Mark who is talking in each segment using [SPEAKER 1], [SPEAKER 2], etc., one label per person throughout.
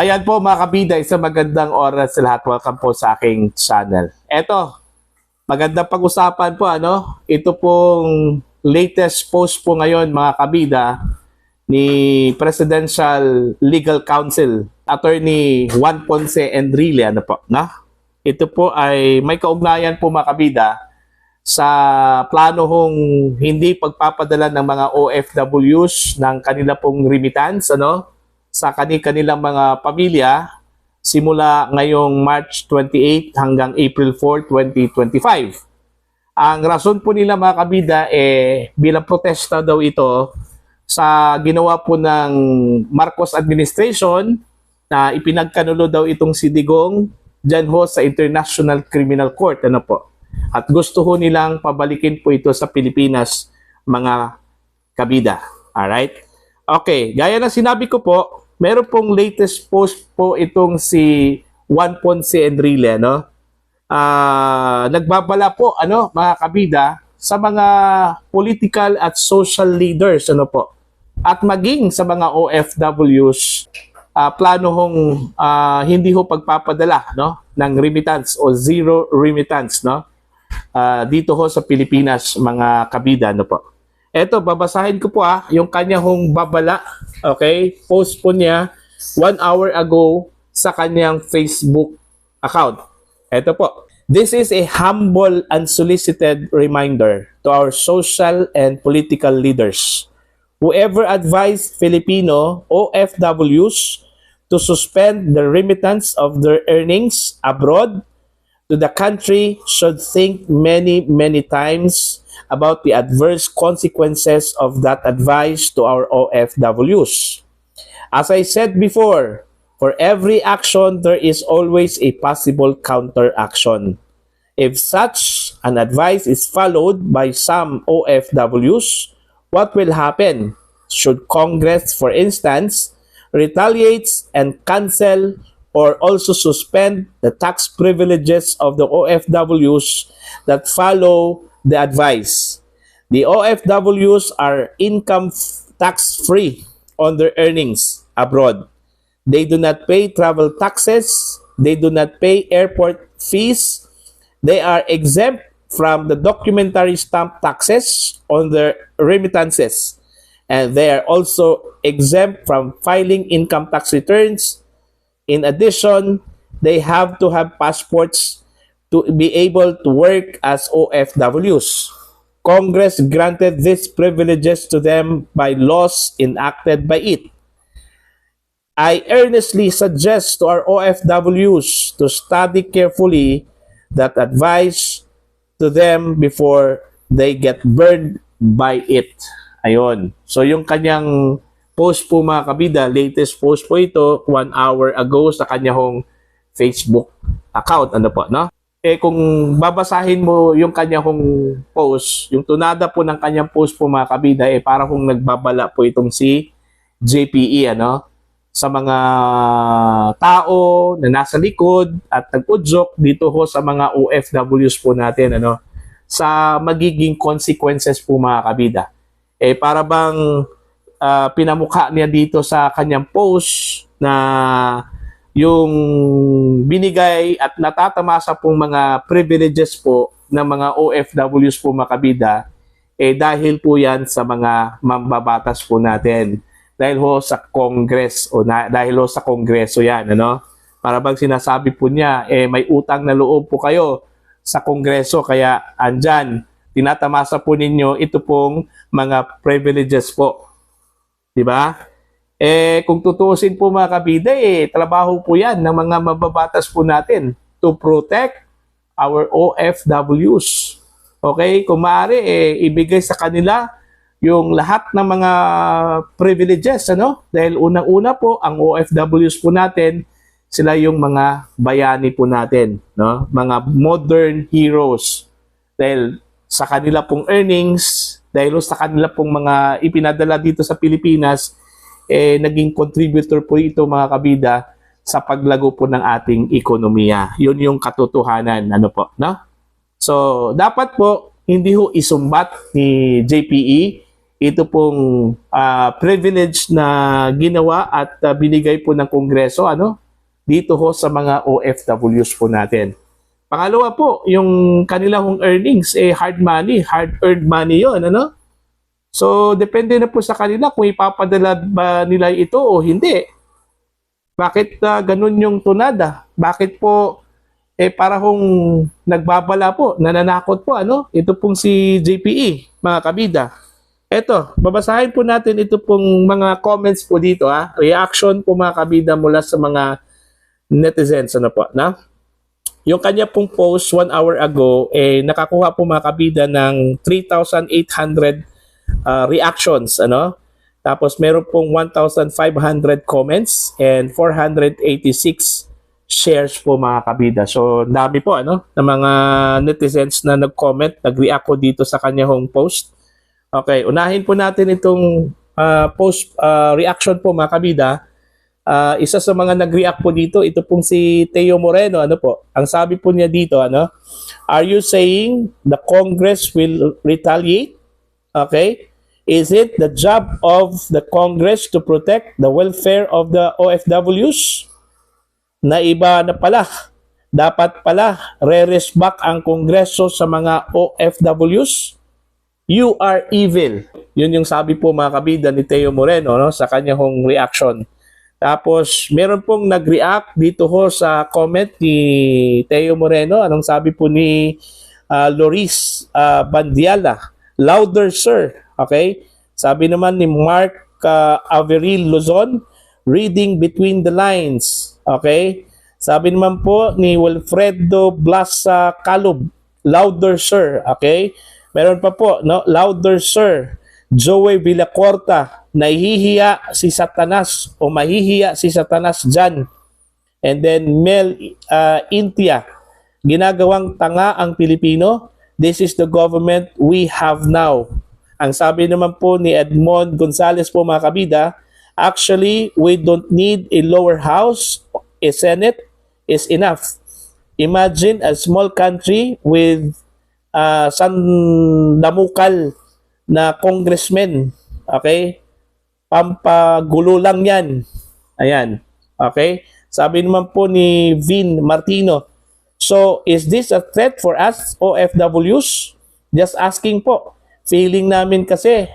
[SPEAKER 1] Ayan po mga kabida, isang magandang oras sa lahat. Welcome po sa aking channel. Eto, magandang pag-usapan po Ito pong latest post po ngayon mga kabida ni Presidential Legal Counsel, Attorney Juan Ponce Enrile Ito po ay may kaugnayan po mga kabida sa plano hong hindi pagpapadala ng mga OFWs ng kanila pong remittance sa kanilang mga pamilya simula ngayong March 28 hanggang April 4, 2025. Ang rason po nila mga kabida bilang protesta daw ito sa ginawa po ng Marcos administration na ipinagkanulo daw itong si Digong dyan ho sa International Criminal Court. At gusto ho nilang pabalikin po ito sa Pilipinas mga kabida. Alright? Okay, gaya ng sinabi ko po, meron pong latest post po itong si Juan Ponce Enrile, nagbabala po, mga kabida, sa mga political at social leaders, at maging sa mga OFWs, plano hong hindi ho pagpapadala, ng remittance o zero remittance, dito ho sa Pilipinas, mga kabida, Eto, babasahin ko po yung kanya hong babala. Okay? Post po niya 1 hour ago sa kanyang Facebook account. Eto po. This is a humble, unsolicited reminder to our social and political leaders. Whoever advised Filipino OFWs to suspend the remittance of their earnings abroad to the country should think many, many times about the adverse consequences of that advice to our OFWs. As I said before, for every action, there is always a possible counteraction. If such an advice is followed by some OFWs, what will happen? Should Congress, for instance, retaliate and cancel or also suspend the tax privileges of the OFWs that follow the advice? The OFWs are income tax free on their earnings abroad. They do not pay travel taxes. They do not pay airport fees. They are exempt from the documentary stamp taxes on their remittances. And they are also exempt from filing income tax returns. In addition, they have to have passports to be able to work as OFWs. Congress granted these privileges to them by laws enacted by it. I earnestly suggest to our OFWs to study carefully that advice to them before they get burned by it. Ayon. So yung kanyang post po mga kabida, latest post po ito 1 hour ago sa kanyang Facebook account. Kung babasahin mo yung kanyang post, yung tunada po ng kanyang post po mga kabida, para kung nagbabala po itong si JPE, sa mga tao na nasa likod at nag-udyok dito ho sa mga OFWs po natin, sa magiging consequences po mga kabida. Para bang pinamukha niya dito sa kanyang post na yung binigay at natatamasa pong mga privileges po ng mga OFWs po mga kabida, dahil po yan sa mga mambabatas po natin. Dahil ho sa Congress dahil ho sa Kongreso yan, Para bang sinasabi po niya, may utang na loob po kayo sa Kongreso, kaya andyan, tinatamasa po ninyo ito pong mga privileges po. Diba? Kung tutusin po mga kabida, trabaho po yan ng mga mababatas po natin to protect our OFWs. Okay? Kung maaari, ibigay sa kanila yung lahat ng mga privileges, Dahil unang-una po, ang OFWs po natin, sila yung mga bayani po natin, Mga modern heroes. Dahil sa kanila pong earnings, dahil sa kanila pong mga ipinadala dito sa Pilipinas, naging contributor po ito mga kabida sa paglago po ng ating ekonomiya. Yun yung katotohanan, So, dapat po hindi ho isumbat ni JPE ito pong privilege na ginawa at binigay po ng Kongreso dito ho sa mga OFWs po natin. Pangalawa po, yung kanilang earnings, hard money, hard-earned money yon, So, depende na po sa kanila kung ipapadala ba nila ito o hindi. Bakit ganun yung tunada? Bakit po, para kung nagbabala po, nananakot po, Ito pong si JPE, mga kabida. Eto, babasahin po natin ito pong mga comments po dito, reaction po mga kabida mula sa mga netizens, Yung kanya pong post 1 hour ago, nakakuha po mga kabida ng 3,800 reactions, Tapos meron pong 1,500 comments and 486 shares po mga kabida. So, dami po, ng mga netizens na nag-comment, nag-react po dito sa kanya hong post. Okay, unahin po natin itong post reaction po mga kabida. Isa sa mga nag-react po dito, ito pong si Teo Moreno, Ang sabi po niya dito, Are you saying the Congress will retaliate? Okay? Is it the job of the Congress to protect the welfare of the OFWs? Na iba na pala, dapat pala re-respect ang Kongreso sa mga OFWs? You are evil. Yun yung sabi po mga kabida ni Teo Moreno sa kanyang reaction. Tapos meron pong nag-react dito ho sa comment ni Teo Moreno. Anong sabi po ni Loris Bandiala? Louder, sir. Okay? Sabi naman ni Mark Averil Luzon, reading between the lines. Okay? Sabi naman po ni Wilfredo Blasa Calub, louder, sir. Okay? Meron pa po, louder, sir. Joey Villacorta, nahihiya si Satanas o mahihiya si Satanas dyan. And then Mel Intia, ginagawang tanga ang Pilipino. This is the government we have now. Ang sabi naman po ni Edmond Gonzales po mga kabida, actually, we don't need a lower house. A Senate is enough. Imagine a small country with sandamukal na congressman. Okay? Pampagulo lang yan. Ayan. Okay? Sabi naman po ni Vin Martino, so, is this a threat for us, OFWs? Just asking po. Feeling namin kasi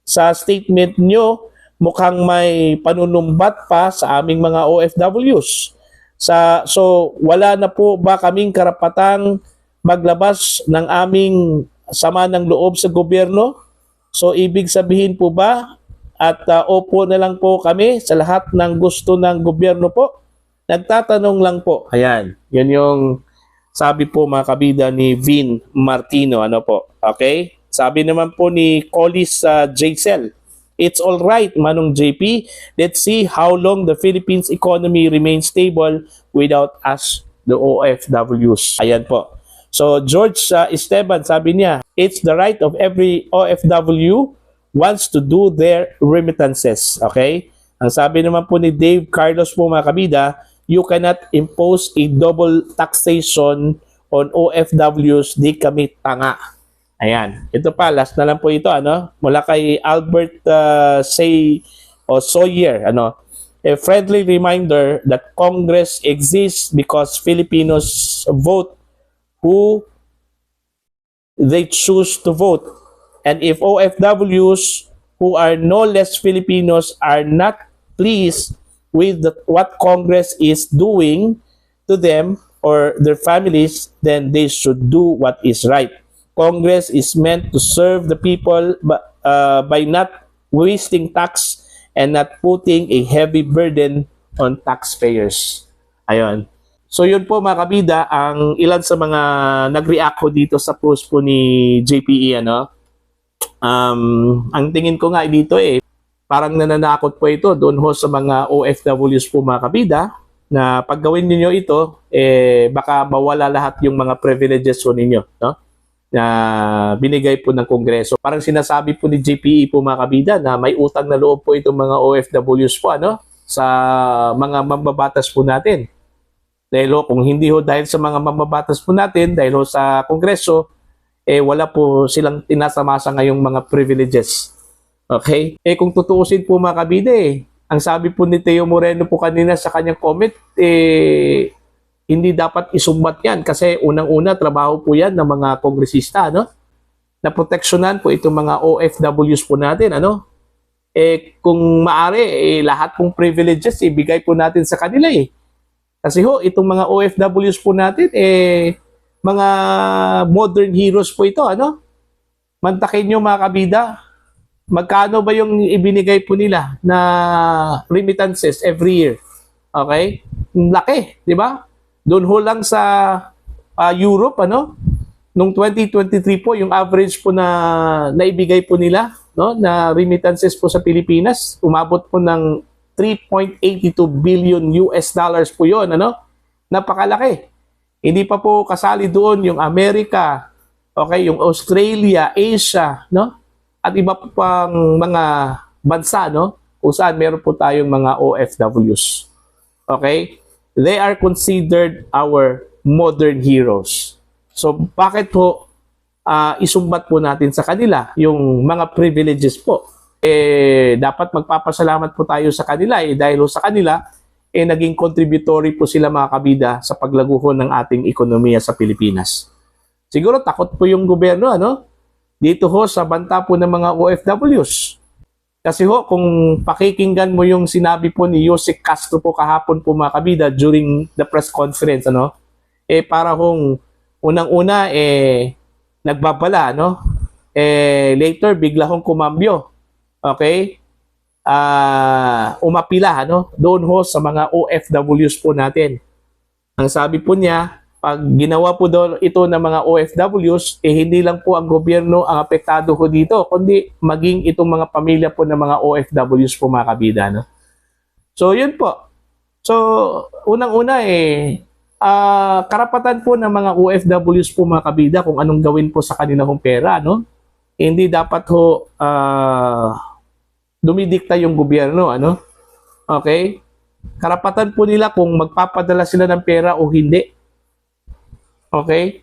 [SPEAKER 1] sa statement nyo, mukhang may panunumbat pa sa aming mga OFWs. So, wala na po ba kaming karapatang maglabas ng aming sama ng loob sa gobyerno? So, ibig sabihin po ba at opo na lang po kami sa lahat ng gusto ng gobyerno po? Nagtatanong lang po. Ayan, yun yung sabi po mga kabida ni Vin Martino. Okay? Sabi naman po ni Collis Jcel, it's all right, Manong JP. Let's see how long the Philippines economy remains stable without us, the OFWs. Ayan po. So, George Esteban, sabi niya, it's the right of every OFW wants to do their remittances. Okay? Ang sabi naman po ni Dave Carlos po mga kabida, you cannot impose a double taxation on OFWs, di kami tanga. Ayan. Ito pa, last na lang po ito, mula kay Albert Sawyer, a friendly reminder that Congress exists because Filipinos vote who they choose to vote. And if OFWs who are no less Filipinos are not pleased with what Congress is doing to them or their families, then they should do what is right. Congress is meant to serve the people by not wasting tax and not putting a heavy burden on taxpayers. Ayun. So yun po mga kabida, ang ilan sa mga nag-react ko dito sa post po ni JPE. Ang tingin ko nga dito parang nananakot po ito doon ho sa mga OFWs po mga kabida na pag gawin niyo ito, baka mawala lahat yung mga privileges po ninyo, na binigay po ng Kongreso. Parang sinasabi po ni JPE po mga kabida na may utang na loob po itong mga OFWs po sa mga mambabatas po natin. Dahil kung hindi ho dahil sa mga mambabatas po natin, dahil ho sa Kongreso, wala po silang tinasamasa ngayong mga privileges. Okay? Kung tutuusin po mga kabida ang sabi po ni Teo Moreno po kanina sa kanyang comment, hindi dapat isumbat yan kasi unang-una trabaho po yan ng mga kongresista, no? Na proteksyonan po itong mga OFWs po natin, ano? Kung maaari, lahat pong privileges ibigay po natin sa kanila Kasi itong mga OFWs po natin, mga modern heroes po ito, ano? Mantakin nyo mga kabida, magkano ba yung ibinigay po nila na remittances every year? Okay? Laki, di ba? Doon ho lang sa Europe, ano? Noong 2023 po, yung average po na naibigay po nila, no, na remittances po sa Pilipinas, umabot po ng 3.82 billion US dollars po yon, ano? Napakalaki. Hindi pa po kasali doon yung Amerika, okay, yung Australia, Asia, no? At iba pa pang mga bansa, no? Kung saan meron po tayong mga OFWs. Okay? They are considered our modern heroes. So, bakit po isumbat po natin sa kanila yung mga privileges po? Dapat magpapasalamat po tayo sa kanila dahil sa kanila, naging contributory po sila mga kabida sa paglago ng ating ekonomiya sa Pilipinas. Siguro takot po yung gobyerno, ano? Dito sa banta po ng mga OFWs. Kasi kung pakikinggan mo yung sinabi po ni Yusek Castro po kahapon po mga kabida during the press conference, ano? Para unang-una, nagbabala, no? Later, bigla kumambyo. Okay? Umapila, no? Doon sa mga OFWs po natin. Ang sabi po niya, pag ginawa po doon ito ng mga OFWs, hindi lang po ang gobyerno ang apektado ko dito, kundi maging itong mga pamilya po ng mga OFWs po mga kabida, no? So, yun po. So, unang-una karapatan po ng mga OFWs po mga kabida kung anong gawin po sa kanilang pera, no? Hindi dapat dumidikta yung gobyerno, ano? Okay? Karapatan po nila kung magpapadala sila ng pera o hindi. Okay?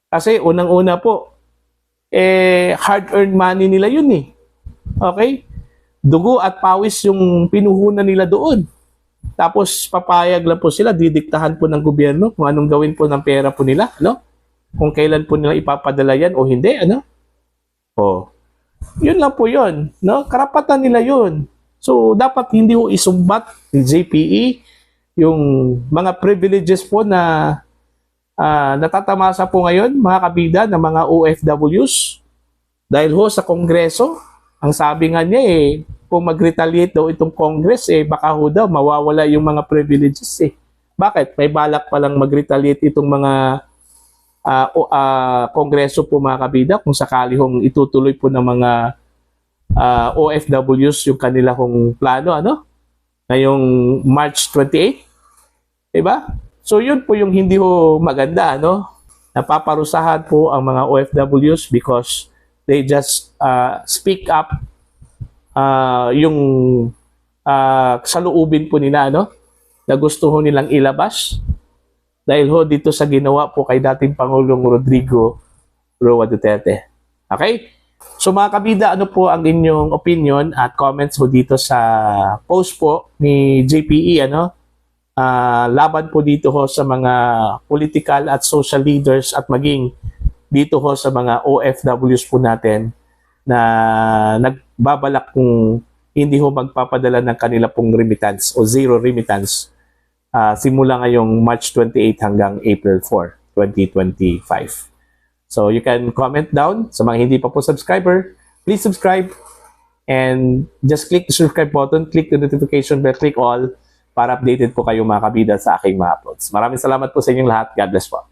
[SPEAKER 1] Kasi unang-una po, hard-earned money nila yun Okay? Dugo at pawis yung pinuhunan nila doon. Tapos papayag lang po sila, didiktahan po ng gobyerno kung anong gawin po ng pera po nila, ano? Kung kailan po nila ipapadala yan o hindi, ano? Yun lang po yun, no? Karapatan nila yun. So, dapat hindi isumbat ni JPE yung mga privileges po na natatamasa po ngayon, mga kabida, ng mga OFWs. Dahil sa Kongreso, ang sabi nga niya kung mag-retaliate daw itong Congress, baka daw mawawala yung mga privileges Bakit? May balak palang mag-retaliate itong mga Kongreso po mga kabida kung sakali itutuloy po ng mga OFWs yung kanila plano, ano? Ngayong March 28. Diba? So yun po yung hindi maganda, no? Napaparusahan po ang mga OFWs because they just speak up yung saluubin po nila, no? Na gusto nilang ilabas dahil dito sa ginawa po kay dating Pangulong Rodrigo Roa Duterte. Okay? So mga kabida, ano po ang inyong opinion at comments dito sa post po ni JPE, ano? Laban po dito sa mga political at social leaders at maging dito sa mga OFWs po natin na nagbabalak kung hindi magpapadala ng kanila pong remittance o zero remittance simula ngayong March 28 hanggang April 4, 2025. So you can comment down. Sa mga hindi pa po subscriber, please subscribe and just click the subscribe button, click the notification bell, click all para updated po kayo mga kabida sa aking mga uploads. Maraming salamat po sa inyong lahat. God bless po.